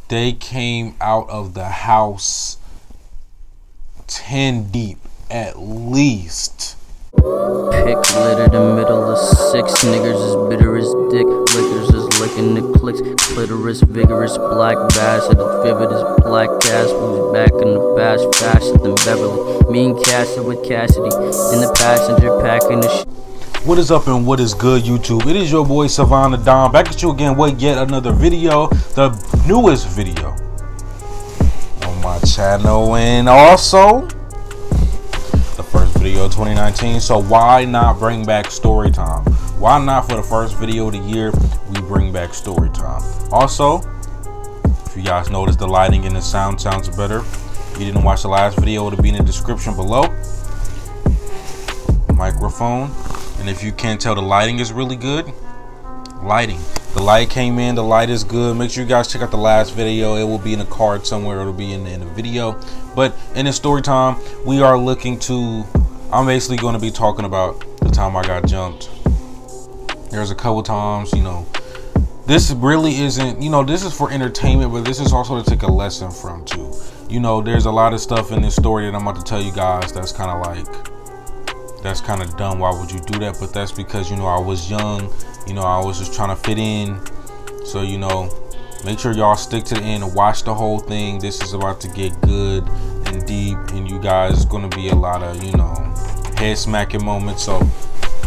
They came out of the house 10 deep at least. Pick litter, the middle of 6 niggas as bitter as dick. Lickers is licking the clicks. Clitoris, vigorous, black bass. At the vivid is black ass. Who's back in the bash faster than Beverly. Me and Cassie with Cassidy in the passenger packing the shit. What is up and what is good, YouTube? It is your boy Savannah Don back at you again with yet another video, the newest video on my channel, and also the first video of 2019. So why not bring back Storytime? Why not for the first video of the year we bring back Storytime? Also, if you guys notice, the lighting and the sound sounds better. If you didn't watch the last video, it'll be in the description below. Microphone. And if you can't tell, the lighting is really good. Lighting. The light came in. The light is good. Make sure you guys check out the last video. It will be in a card somewhere. It'll be in the video. But in this story time, we are looking to... I'm basically going to be talking about the time I got jumped. There's a couple times, you know. This really isn't... You know, this is for entertainment, but this is also to take a lesson from, too. You know, there's a lot of stuff in this story that I'm about to tell you guys that's kind of like... That's kind of dumb. Why would you do that? But that's because, you know, I was young. You know, I was just trying to fit in. So, you know, make sure y'all stick to the end and watch the whole thing. This is about to get good and deep. And you guys, going to be a lot of, you know, head smacking moments. So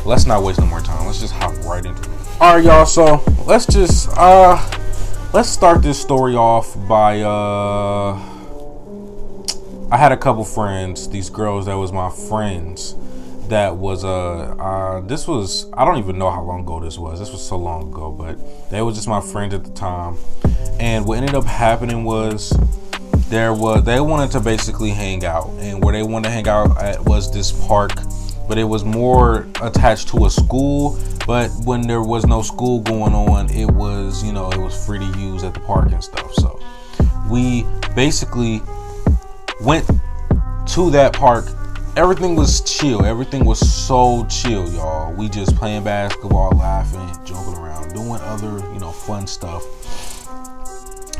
let's not waste no more time. Let's just hop right into it. All right, y'all. So let's just, let's start this story off by, I had a couple friends, these girls that was my friends. That was this was, I don't even know how long ago this was so long ago, but they was just my friends at the time. And what ended up happening was they wanted to basically hang out, and where they wanted to hang out at was this park, but it was more attached to a school. But when there was no school going on, it was, you know, it was free to use at the park and stuff. So we basically went to that park. Everything was chill. Everything was so chill, y'all. We just playing basketball, laughing, joking around, doing other, you know, fun stuff.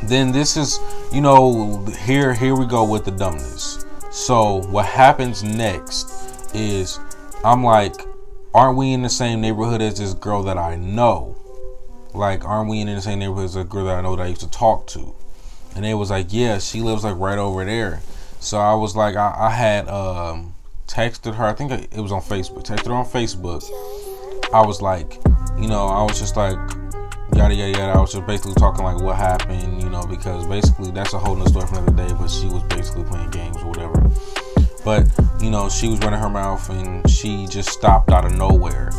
Then this is, you know, here we go with the dumbness. So what happens next is I'm like, aren't we in the same neighborhood as this girl that I know? Like, aren't we in the same neighborhood as a girl that I know that I used to talk to? And they was like, yeah, she lives like right over there. So I was like, I had texted her, I think it was on Facebook, texted her on Facebook. I was like, you know, I was just like, yada yada yada. I was just basically talking like what happened, you know, because basically that's a whole nother story for another day, but she was basically playing games or whatever. But, you know, she was running her mouth and she just stopped out of nowhere.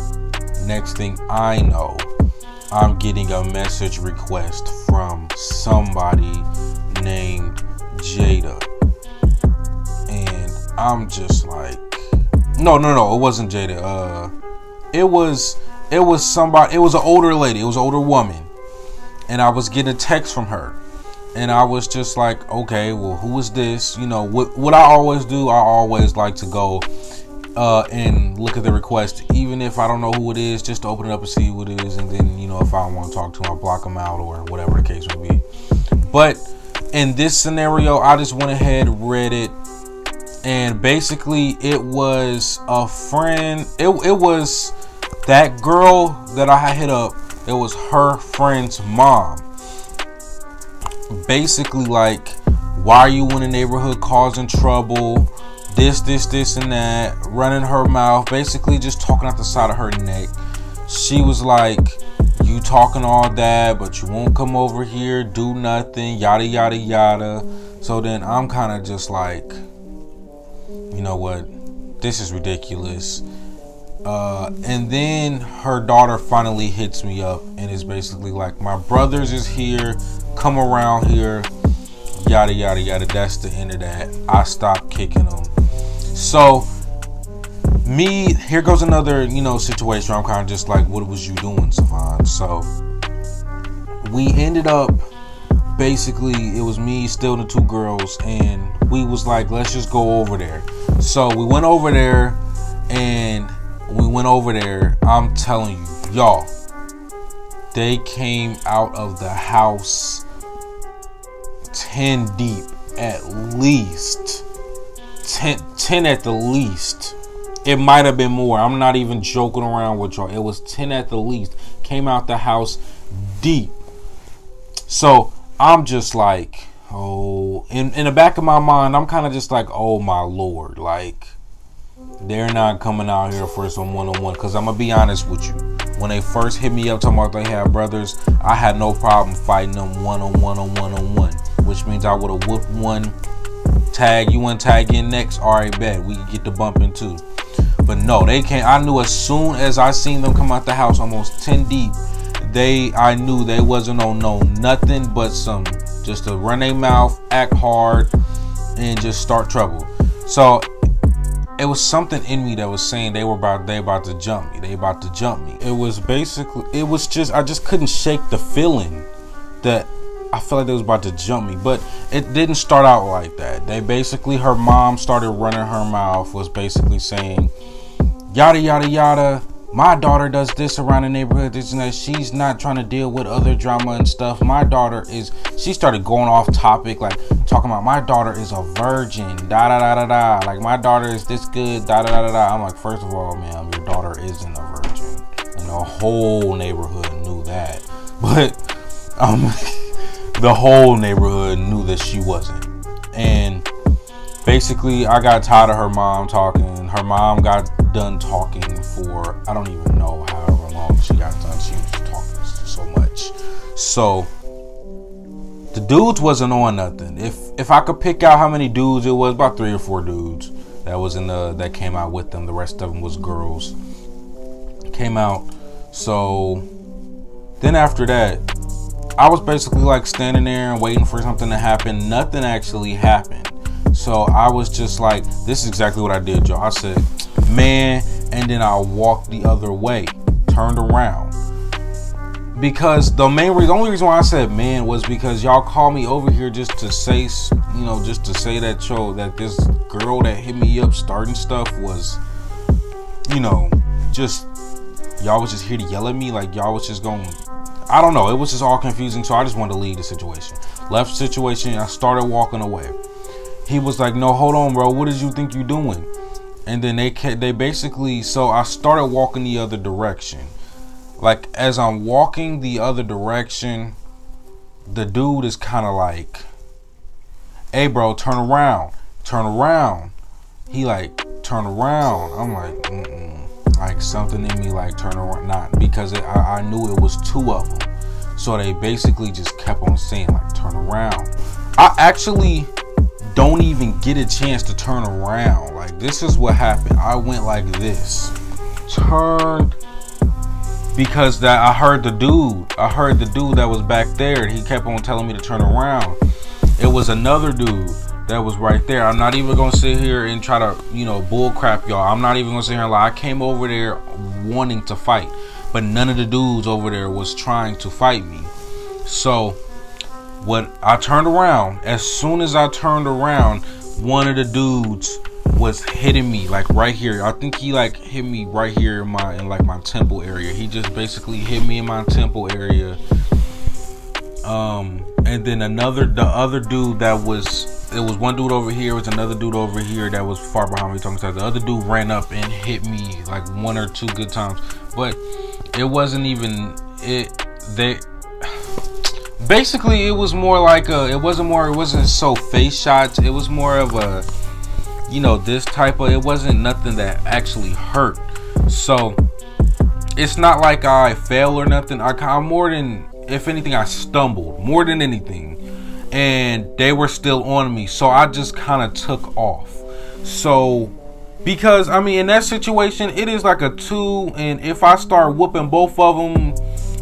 Next thing I know, I'm getting a message request from somebody named Jada. And I'm just like, no, it wasn't Jada. It was somebody. It was an older lady. It was an older woman, and I was getting a text from her, and I was just like, okay, well, who is this? You know, what I always do. I always like to go and look at the request, even if I don't know who it is, just to open it up and see who it is, and then, you know, if I don't want to talk to them, I block them out or whatever the case may be. But in this scenario, I just went ahead, read it. And basically it was a friend, it was that girl that I had hit up, it was her friend's mom. Basically like, why are you in the neighborhood causing trouble, this and that, running her mouth, basically just talking out the side of her neck. She was like, you talking all that, but you won't come over here, do nothing, yada yada yada. So then I'm kind of just like, you know what, this is ridiculous. And then her daughter finally hits me up and is basically like, my brothers is here, come around here, yada yada yada. That's the end of that. I stopped kicking them. So here goes another, you know, situation where I'm kind of just like, what was you doing, Savon? So we ended up, basically it was me, still the two girls, and we was like, let's just go over there. So we went over there, and I'm telling you, y'all, they came out of the house 10 deep at least. 10 at the least. It might have been more. I'm not even joking around with y'all. It was 10 at the least. Came out the house deep. So I'm just like, oh, in the back of my mind, I'm kind of just like, oh my Lord, like, they're not coming out here for some one-on-one. Because I'm going to be honest with you. When they first hit me up talking about they had brothers, I had no problem fighting them one-on-one. Which means I would have whooped one, tag, you want to tag in next, alright, bet, we can get the bumping too. But no, they can't. I knew as soon as I seen them come out the house almost 10 deep, I knew they wasn't on nothing but some, just to run their mouth, act hard, and just start trouble. So it was something in me that was saying they about to jump me. They about to jump me. It was basically, I just couldn't shake the feeling that I felt like they was about to jump me. But it didn't start out like that. They basically, her mom started running her mouth, was basically saying, yada, yada, yada. My daughter does this around the neighborhood, this and that. She's not trying to deal with other drama and stuff. My daughter is, she started going off topic, like talking about my daughter is a virgin, da da da da da. Like my daughter is this good, da da da da da. I'm like, first of all, ma'am, your daughter isn't a virgin. And the whole neighborhood knew that. But the whole neighborhood knew that she wasn't. And basically, I got tired of her mom talking. Her mom got done talking for, I don't even know however long she got done. She was talking so much. So the dudes wasn't on nothing. If I could pick out how many dudes it was, about 3 or 4 dudes that was that came out with them. The rest of them was girls. Came out. So then after that, I was basically like standing there and waiting for something to happen. Nothing actually happened. So I was just like, this is exactly what I did, y'all. I said, man, and then I walked the other way, turned around. Because the only reason why I said man was because y'all called me over here just to say, just to say that this girl that hit me up starting stuff was, just, y'all was just here to yell at me, like y'all was just going, I don't know, it was just all confusing. So I just wanted to leave the situation. Left the situation, I started walking away. He was like, no, hold on, bro. What did you think you doing? And then they basically, so I started walking the other direction. Like, as I'm walking the other direction, the dude is kind of like, hey, bro, turn around. Turn around. He like, turn around. I'm like, like something in me like turn around. Not because I knew it was 2 of them. So they basically just kept on saying like, turn around. I actually don't even get a chance to turn around. Like, this is what happened. I went like this, turned, because that I heard the dude that was back there, and he kept on telling me to turn around. It was another dude that was right there. I'm not even gonna sit here and try to bull crap y'all. I'm not even gonna sit here and lie. I came over there wanting to fight, but none of the dudes over there was trying to fight me. So when I turned around, as soon as I turned around, one of the dudes was hitting me like right here. I think he like hit me right here in my temple area. He just basically hit me in my temple area. And then the other dude it was one dude over here, it was another dude over here that was far behind me talking to the other dude, ran up and hit me like 1 or 2 good times. But it wasn't even basically, it was more like it wasn't so face shots. It was more of a, this type of, it wasn't nothing that actually hurt. So it's not like I fell or nothing. I'm more than, if anything, I stumbled more than anything. And they were still on me. So I just kind of took off. So, because, in that situation, it is like a 2. And if I start whooping both of them,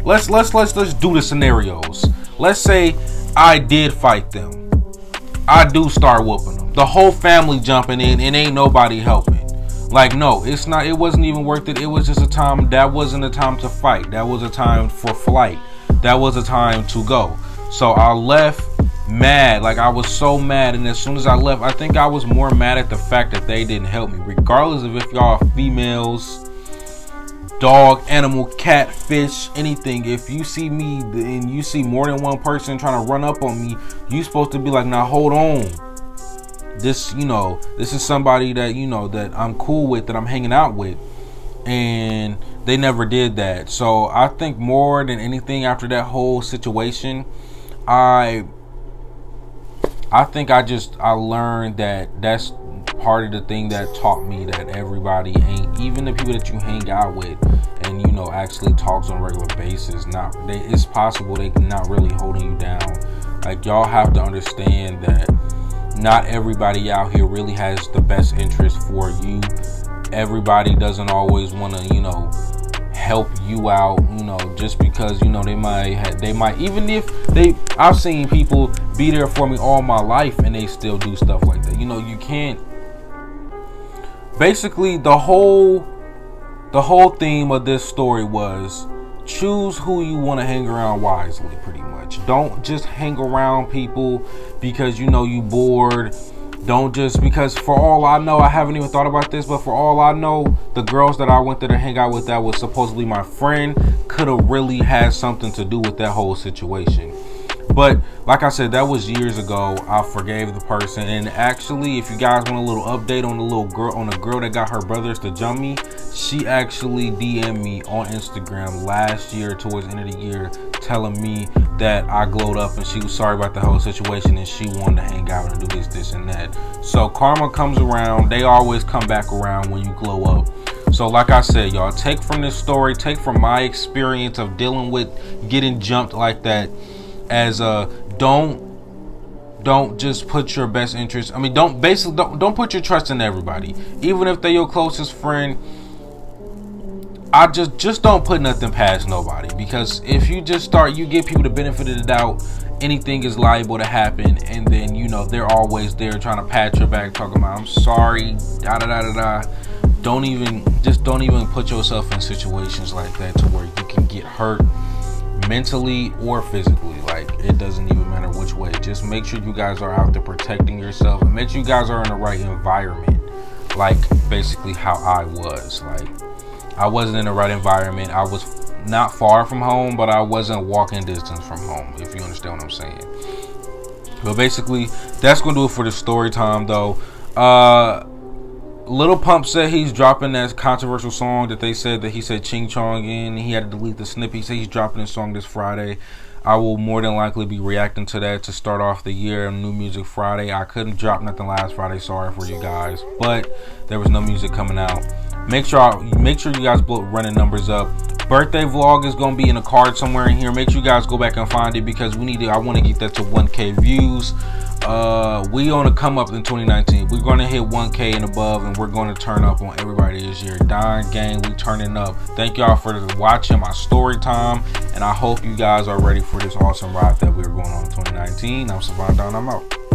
let's do the scenarios. Let's say I did fight them. I do start whooping them. The whole family jumping in and ain't nobody helping. Like, no, it wasn't even worth it. It was just a time, that wasn't a time to fight. That was a time for flight. That was a time to go. So I left mad. Like, I was so mad. And as soon as I left, I think I was more mad at the fact that they didn't help me. Regardless of if y'all are females, dog, animal, cat, fish, anything. If you see me and you see more than one person trying to run up on me, you supposed to be like, now hold on. This, you know, this is somebody that, you know, that I'm cool with, that I'm hanging out with. And they never did that. So I think more than anything after that whole situation, I think I learned that that's part of the thing that taught me that everybody ain't, even the people that you hang out with and, you know, actually talks on a regular basis, it's possible they not really holding you down. Like, y'all have to understand that not everybody out here really has the best interest for you. Everybody doesn't always want to, you know, help you out, you know, just because, you know, they might, even if I've seen people be there for me all my life and they still do stuff like that. You know, you can't, basically the whole theme of this story was choose who you want to hang around wisely, pretty much. Don't just hang around people because, you know, you bored. Don't just, because for all I know, I haven't even thought about this, but for all I know, the girls that I went there to hang out with that was supposedly my friend could have really had something to do with that whole situation. But like I said, that was years ago. I forgave the person. And actually, if you guys want a little update on the girl that got her brothers to jump me, she actually DM'd me on Instagram last year towards the end of the year telling me that I glowed up and she was sorry about the whole situation and she wanted to hang out and do this and that. So karma comes around. They always come back around when you glow up. So like I said, y'all, take from this story, take from my experience of dealing with getting jumped like that, as don't just put your best interest, I mean, don't put your trust in everybody, even if they're your closest friend. I just don't put nothing past nobody, because if you just you give people the benefit of the doubt, anything is liable to happen. And then, you know, they're always there trying to pat your back, talking about, I'm sorry, da da da da da. Don't even put yourself in situations like that to where you can get hurt mentally or physically. Like, it doesn't even matter which way. Just make sure you guys are out there protecting yourself, and make sure you guys are in the right environment. Like, basically how I was. Like, I wasn't in the right environment. I was not far from home, but I wasn't walking distance from home, if you understand what I'm saying. But basically, that's gonna do it for the story time, though. Lil Pump said he's dropping that controversial song that they said that he said Ching Chong in. He had to delete the snippet. He said he's dropping this song this Friday. I will more than likely be reacting to that to start off the year. New Music Friday. I couldn't drop nothing last Friday. Sorry for you guys, but there was no music coming out. Make sure you guys running numbers up. Birthday vlog is gonna be in a card somewhere in here. Make sure you guys go back and find it, because I want to get that to 1K views. We on a come up in 2019. We're gonna hit 1K and above, and we're gonna turn up on everybody this year. Don gang, we turning up. Thank y'all for watching my story time, and I hope you guys are ready for this awesome ride that we're going on in 2019. I'm Savon Don. I'm out.